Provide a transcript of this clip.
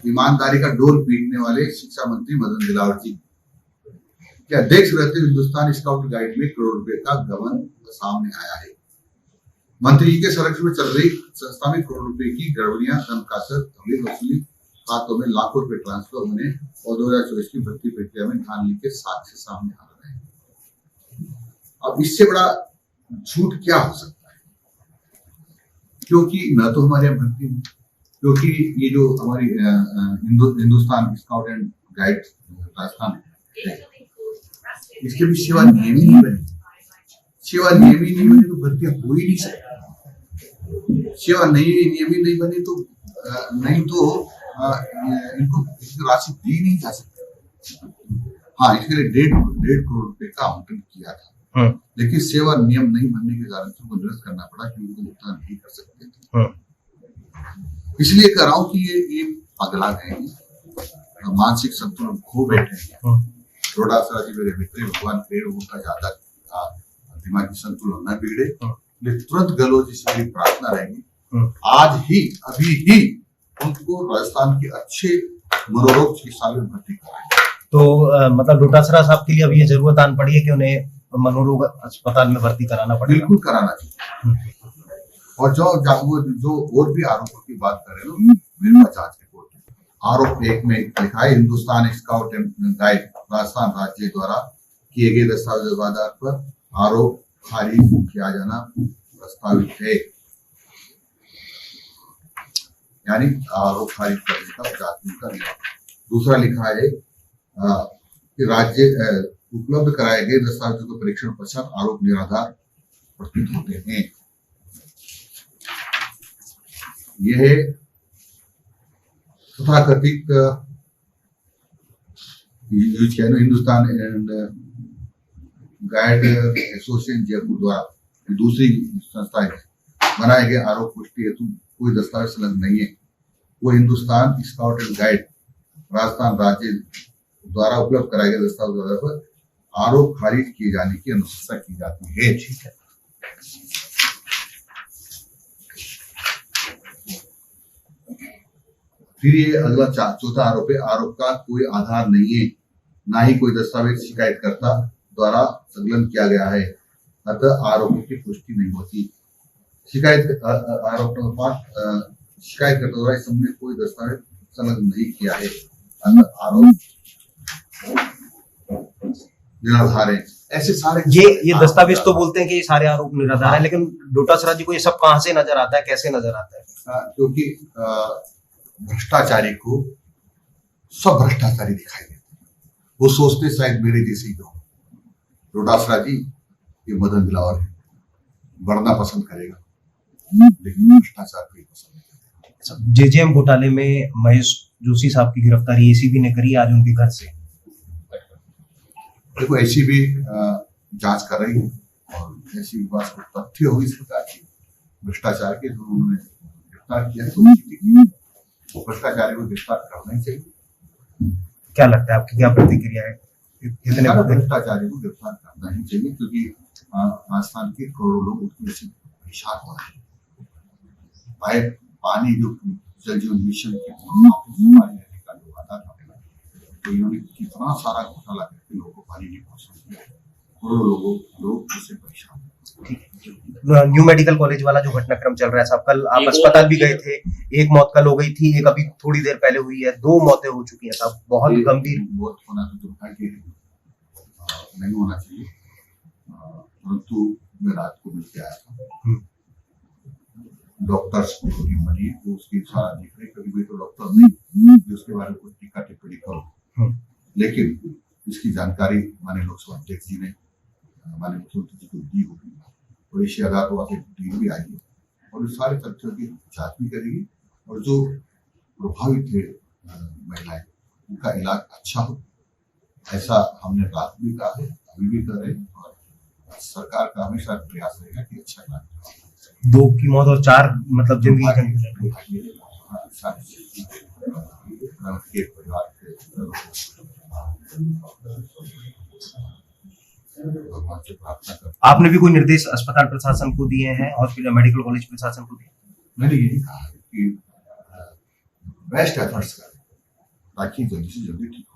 ईमानदारी का डोल पीटने वाले शिक्षा मंत्री मदन दिलावर जी के अध्यक्ष रहते हिंदुस्तान स्काउट गाइड में करोड़ रुपए का गबन सामने आया है। मंत्री जी के संरक्षण में चल रही संस्था में करोड़ रुपए की गड़बड़ियां, धन खातर वसूली, खातों में लाखों रुपए ट्रांसफर होने और 2024 की भर्ती प्रक्रिया में धांधली के साक्ष्य सामने आ रहे हैं। अब इससे बड़ा झूठ क्या हो सकता है? क्योंकि न तो हमारे यहाँ भर्ती में, क्योंकि ये जो हमारी Hindustan scout and guide Rajasthan है, इसके भी सेवा नियम ही नहीं बने। सेवा नियम ही नहीं बने तो भर्तियां हो ही नहीं सकती। सेवा नियम ही नहीं बने तो इनको राशि दी नहीं जा सकती। हाँ, इसके लिए 1.5 करोड़ रुपए का आवंटन किया था, लेकिन सेवा नियम नहीं बनने के कारण से उनको निरस्त करना पड़ा कि उनको भुगतान नहीं कर सकते थे। इसलिए कह रहा हूं कि ये पगला गए हैं, मानसिक संतुलन खो बैठे हैं। रोडासरा जी मेरे मित्र, भगवान पेड़ उनका ज्यादा दिमागी संतुलन न बिगड़े, लेकिन तुरंत गलोजी से मेरी प्रार्थना रहेगी, आज ही अभी ही उनको राजस्थान के अच्छे मनोरोग चिकित्सालय में भर्ती कराएं। तो मतलब डोटासरा साहब के लिए अभी ये जरूरत आन पड़ी है कि उन्हें मनोरोग अस्पताल में भर्ती कराना पड़ेगा। बिल्कुल कराना चाहिए। और जो और भी आरोपों की बात करें ना, मेरे पास जांच रिपोर्ट है। आरोप 1 में लिखा है, Hindustan scout and guide Rajasthan राज्य द्वारा किए गए दस्तावेज आधार पर आरोप खारिज किया जाना प्रस्तावित है, यानी आरोप खारिज करने का प्राथमिक का नियम। दूसरा लिखा है कि राज्य उपलब्ध कराए गए दस्तावेजों के परीक्षण पश्चात आरोप निराधार प्रतीत होते हैं। यह तथाकथित Hindustan and guide association Jaipur द्वारा दूसरी संस्था है, बनाए गए आरोप पुष्टि हेतु कोई दस्तावेज संलग्न नहीं है। वो Hindustan scout and guide Rajasthan राज्य द्वारा उपलब्ध कराए गए दस्तावेज पर आरोप खारिज किए जाने की अनुशंसा की जाती है। ठीक है। फिर ये अगला चौथा आरोप है, आरोप का कोई आधार नहीं है, ना ही कोई दस्तावेज शिकायतकर्ता द्वारा संकलन किया गया है, अतः आरोपों की पुष्टि नहीं होती। शिकायतकर्ता द्वारा इस संबंध में कोई दस्तावेज संलग्न नहीं किया है, अतः आरोप निराधार है। ऐसे सारे ये दस्तावेज तो बोलते हैं कि ये सारे आरोप निराधार है, लेकिन डोटासरा जी को ये सब कहां से नजर आता है, कैसे नजर आता है? क्योंकि भ्रष्टाचारी को सब भ्रष्टाचारी दिखाई देते हैं, वो सोचते शायद मेरे जैसे ही हो। डोटासरा जी ये मदन दिलावर है, बढ़ना पसंद करेगा, लेकिन भ्रष्टाचार को पसंद नहीं करेगा। जेजेएम घोटाले में महेश जोशी साहब की गिरफ्तारी एसीबी ने करी आज उनके घर से। देखो, एसीबी जांच कर रही है और एसीबी के पास कुछ तथ्य हो इस प्रकार की भ्रष्टाचार के, जो उन्होंने गिरफ्तार किया, तो भ्रष्टाचारी को गिरफ्तार करना ही चाहिए। क्या लगता है, आपकी क्या प्रतिक्रिया है? इतने भ्रष्टाचारी को गिरफ्तार करना ही चाहिए, क्योंकि राजस्थान के करोड़ों लोग उसकी वजह से परेशान हो रहे हैं। पानी जो जल जीवन मिशन के लेने का जो आता था, तो इन्होंने कितना सारा घोटाला करके लोगों को पानी नहीं पहुंचा दिया, करोड़ों लोग उससे परेशान। न्यू मेडिकल कॉलेज वाला जो घटनाक्रम चल रहा है साहब, कल आप अस्पताल भी गए थे, एक मौत कल हो गई थी, एक अभी थोड़ी देर पहले हुई है, 2 मौतें हो चुकी हैं साहब, बहुत गंभीर। मौत होना तो दुर्भाग्य नहीं होना चाहिए, परंतु मैं रात को मिलकर आया था, डॉक्टर्स की टीम बनी है, तो उसकी सारा देख रहे, कभी भी तो डॉक्टर नहीं जो उसके बारे में कुछ टीका टिप्पणी करो, लेकिन इसकी जानकारी माननीय लोकसभा अध्यक्ष जी ने हमारे मुख्यमंत्री जी को दी होगी, और इसी आधार पर टीम भी आई है और इस सारे तथ्यों की जांच भी करेगी, और जो प्रभावित है महिलाएं, उनका इलाज अच्छा हो, ऐसा हमने रात भी कहा है, अभी भी कर रहे हैं, और सरकार का हमेशा प्रयास रहेगा कि अच्छा इलाज हो। 2 की मौत और 4 मतलब जिंदगी परिवार के भगवान से प्रार्थना कर। आपने भी कोई निर्देश अस्पताल प्रशासन को दिए हैं, हॉस्पिटल मेडिकल कॉलेज प्रशासन को दिए? मैंने यही कहा है कि बेस्ट एफर्ट्स करें, ताकि जल्दी से जल्दी ठीक हो।